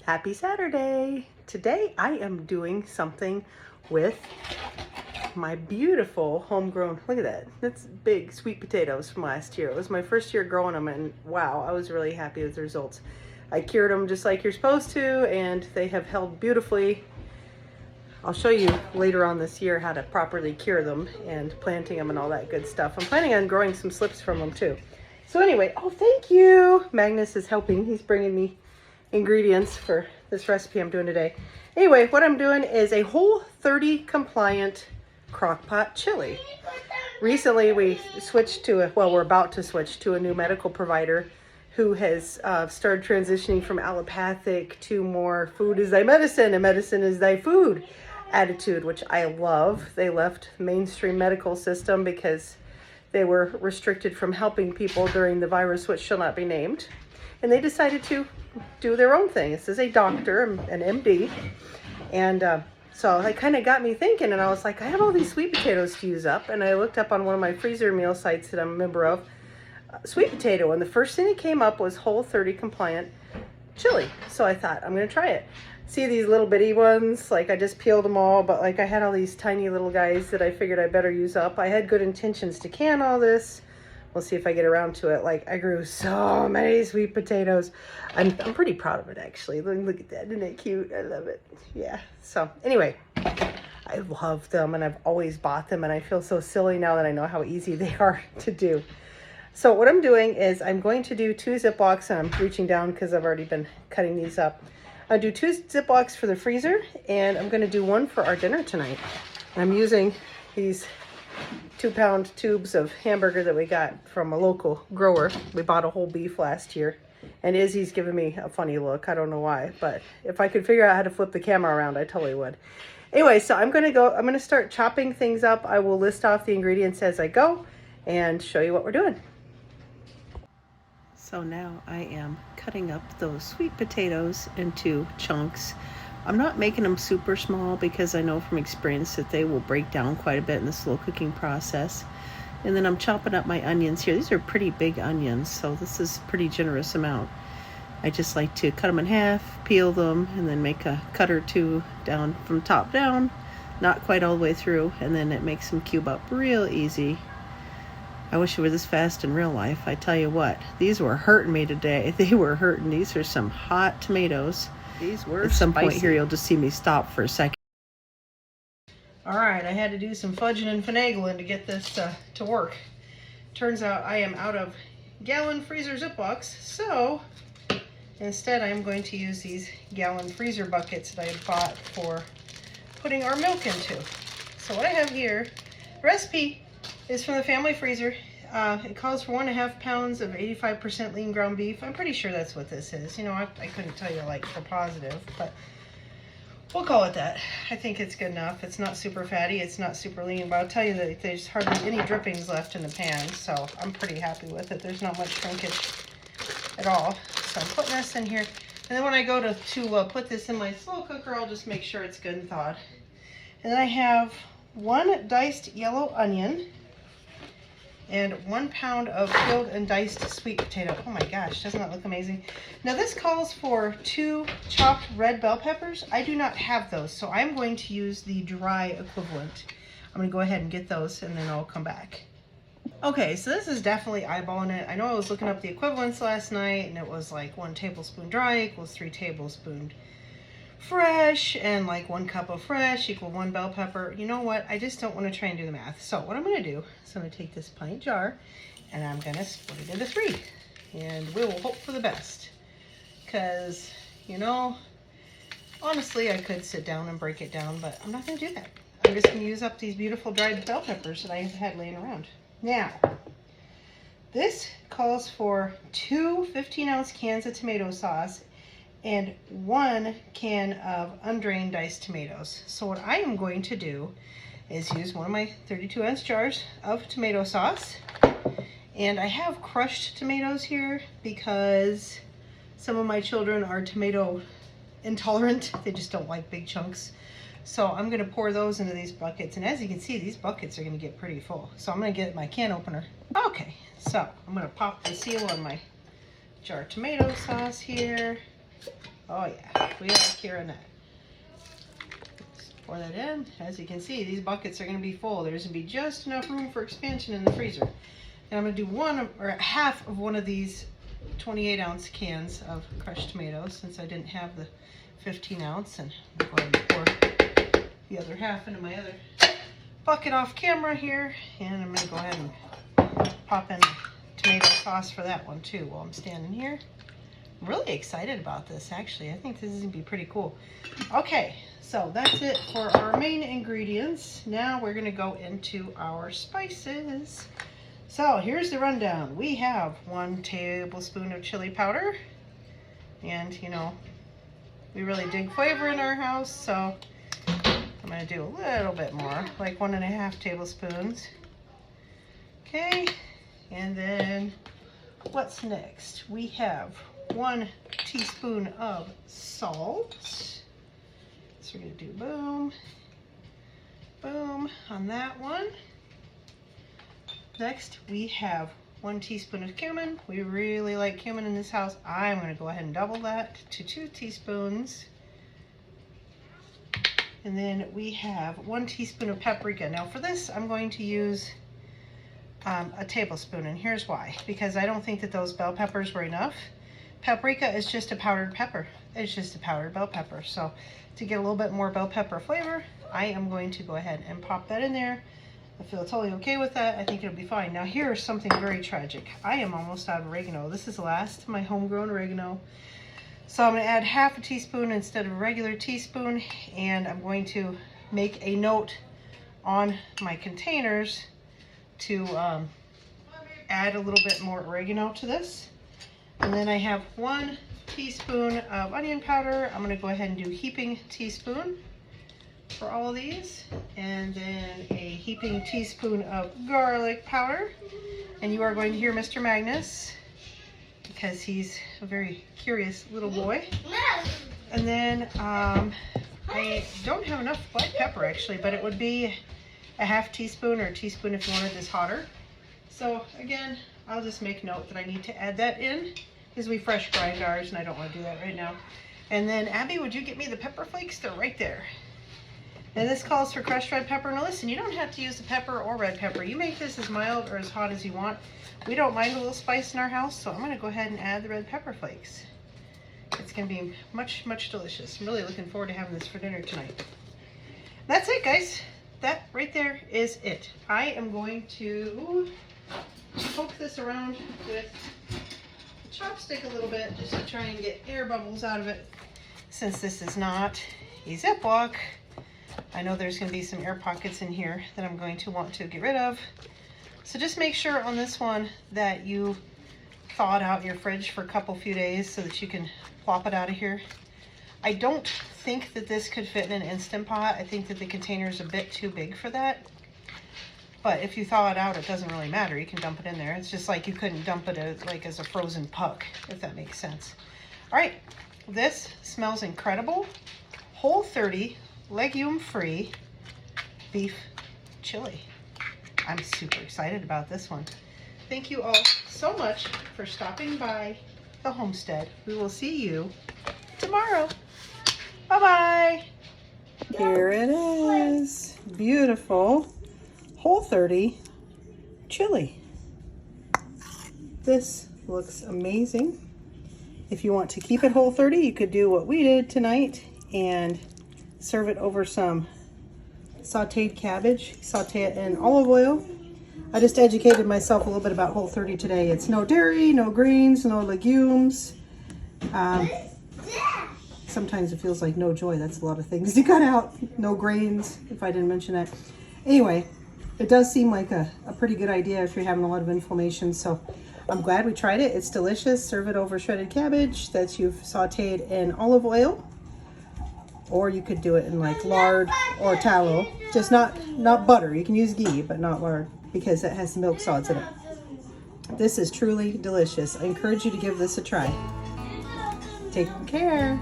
Happy Saturday! Today I am doing something with my beautiful homegrown, look at that, that's big sweet potatoes from last year. It was my first year growing them and wow, I was really happy with the results. I cured them just like you're supposed to and they have held beautifully. I'll show you later on this year how to properly cure them and planting them and all that good stuff. I'm planning on growing some slips from them too. So anyway, oh thank you! Magnus is helping, he's bringing me ingredients for this recipe I'm doing today. Anyway, what I'm doing is a Whole30 compliant crock-pot chili. Recently we switched to we're about to switch to a new medical provider who has started transitioning from allopathic to more food is thy medicine and medicine is thy food attitude, which I love. They left mainstream medical system because they were restricted from helping people during the virus which shall not be named. And they decided to do their own thing. This is a doctor, an MD. And so it kind of got me thinking, and I was like, I have all these sweet potatoes to use up. And I looked up on one of my freezer meal sites that I'm a member of, sweet potato. And the first thing that came up was Whole30 compliant chili. So I thought, I'm going to try it. See these little bitty ones? Like I just peeled them all, but like I had all these tiny little guys that I figured I better use up. I had good intentions to can all this. We'll see if I get around to it. Like I grew so many sweet potatoes. I'm pretty proud of it actually. Look at that, isn't it cute? I love it. Yeah. So anyway, I love them and I've always bought them and I feel so silly now that I know how easy they are to do. So what I'm doing is I'm going to do 2 Ziplocs, and I'm reaching down because I've already been cutting these up. I'll do 2 Ziplocs for the freezer and I'm going to do 1 for our dinner tonight. I'm using these 2-pound tubes of hamburger that we got from a local grower. We bought a whole beef last year and Izzy's giving me a funny look. I don't know why, but if I could figure out how to flip the camera around, I totally would. Anyway, so I'm going to start chopping things up. I will list off the ingredients as I go and show you what we're doing. So now I am cutting up those sweet potatoes into chunks. I'm not making them super small because I know from experience that they will break down quite a bit in the slow cooking process. And then I'm chopping up my onions here. These are pretty big onions, so this is a pretty generous amount. I just like to cut them in half, peel them, and then make a cut or two down from top down, not quite all the way through, and then it makes them cube up real easy. I wish it were this fast in real life. I tell you what, these were hurting me today. They were hurting. These are some hot tomatoes. These were At some spicy. Point here, you'll just see me stop for a second. All right, I had to do some fudging and finagling to get this to work. Turns out I am out of gallon freezer Ziplocs, so instead I'm going to use these gallon freezer buckets that I had bought for putting our milk into. So what I have here, the recipe is from the family freezer. It calls for 1.5 pounds of 85% lean ground beef. I'm pretty sure that's what this is. You know, I couldn't tell you like for positive, but we'll call it that. I think it's good enough. It's not super fatty, it's not super lean, but I'll tell you that there's hardly any drippings left in the pan, so I'm pretty happy with it. There's not much shrinkage at all. So I'm putting this in here, and then when I go to put this in my slow cooker, I'll just make sure it's good and thawed. And then I have 1 diced yellow onion, and 1 pound of peeled and diced sweet potato. Oh my gosh, doesn't that look amazing? Now this calls for 2 chopped red bell peppers. I do not have those, so I'm going to use the dry equivalent. I'm gonna go ahead and get those and then I'll come back. Okay, so this is definitely eyeballing it. I know I was looking up the equivalents last night and it was like 1 tablespoon dry equals 3 tablespoons fresh, and like 1 cup of fresh equal 1 bell pepper. You know what? I just don't want to try and do the math. So what I'm going to do is I'm going to take this pint jar and I'm going to split it into 3. And we will hope for the best. Because, you know, honestly, I could sit down and break it down, but I'm not going to do that. I'm just going to use up these beautiful dried bell peppers that I had laying around. Now, this calls for 2 15-ounce cans of tomato sauce and 1 can of undrained diced tomatoes. So what I am going to do is use one of my 32-ounce jars of tomato sauce. And I have crushed tomatoes here because some of my children are tomato intolerant. They just don't like big chunks. So I'm gonna pour those into these buckets. And as you can see, these buckets are gonna get pretty full. So I'm gonna get my can opener. Okay, so I'm gonna pop the seal on my jar of tomato sauce here. Oh yeah, we like hearing that. Pour that in. As you can see, these buckets are going to be full. There's going to be just enough room for expansion in the freezer. And I'm going to do one or half of one of these 28-ounce cans of crushed tomatoes, since I didn't have the 15-ounce, and I'm going to pour the other half into my other bucket off camera here, and I'm going to go ahead and pop in tomato sauce for that one too while I'm standing here. I'm really excited about this, actually. I think this is going to be pretty cool. Okay, so that's it for our main ingredients. Now we're going to go into our spices. So here's the rundown. We have 1 tablespoon of chili powder, and you know, we really dig flavor in our house, so I'm going to do a little bit more, like 1.5 tablespoons. Okay, and then what's next? We have 1 teaspoon of salt. So we're going to do boom, boom on that one. Next, we have 1 teaspoon of cumin. We really like cumin in this house. I'm going to go ahead and double that to 2 teaspoons. And then we have 1 teaspoon of paprika. Now for this, I'm going to use a tablespoon, and here's why. Because I don't think that those bell peppers were enough. Paprika is just a powdered pepper. It's just a powdered bell pepper. So to get a little bit more bell pepper flavor, I am going to go ahead and pop that in there. I feel totally okay with that. I think it'll be fine. Now here's something very tragic. I am almost out of oregano. This is the last of my homegrown oregano. So I'm going to add half a teaspoon instead of a regular teaspoon, and I'm going to make a note on my containers to add a little bit more oregano to this. And then I have 1 teaspoon of onion powder. I'm going to go ahead and do heaping teaspoon for all of these, and then a heaping teaspoon of garlic powder. And you are going to hear Mr. Magnus, because he's a very curious little boy. And then I don't have enough black pepper actually, but it would be a half teaspoon or a teaspoon if you wanted this hotter. So again, I'll just make note that I need to add that in, because we fresh grind ours and I don't want to do that right now. And then Abby, would you get me the pepper flakes? They're right there. And this calls for crushed red pepper. Now listen, you don't have to use the pepper or red pepper. You make this as mild or as hot as you want. We don't mind a little spice in our house, so I'm going to go ahead and add the red pepper flakes. It's going to be much, much delicious. I'm really looking forward to having this for dinner tonight. That's it, guys. That right there is it. I am going to poke this around with a chopstick a little bit just to try and get air bubbles out of it. Since this is not a Ziploc, I know there's going to be some air pockets in here that I'm going to want to get rid of. So just make sure on this one that you thaw it out in your fridge for a few days so that you can plop it out of here. I don't think that this could fit in an Instant Pot. I think that the container is a bit too big for that. But if you thaw it out, it doesn't really matter. You can dump it in there. It's just like you couldn't dump it as a frozen puck, if that makes sense. All right, this smells incredible. Whole 30, legume-free beef chili. I'm super excited about this one. Thank you all so much for stopping by the Homestead. We will see you tomorrow. Bye-bye. Here it is. Beautiful Whole 30 chili. This looks amazing. If you want to keep it Whole 30, you could do what we did tonight and serve it over some sauteed cabbage. Saute it in olive oil. I just educated myself a little bit about Whole 30 today. It's no dairy, no greens, no legumes. Sometimes it feels like no joy. That's a lot of things to cut out. No grains, if I didn't mention that. Anyway, it does seem like a pretty good idea if you're having a lot of inflammation. So I'm glad we tried it. It's delicious. Serve it over shredded cabbage that you've sauteed in olive oil. Or you could do it in like lard or tallow. Just not butter. You can use ghee, but not lard, because it has milk solids in it. This is truly delicious. I encourage you to give this a try. Take care.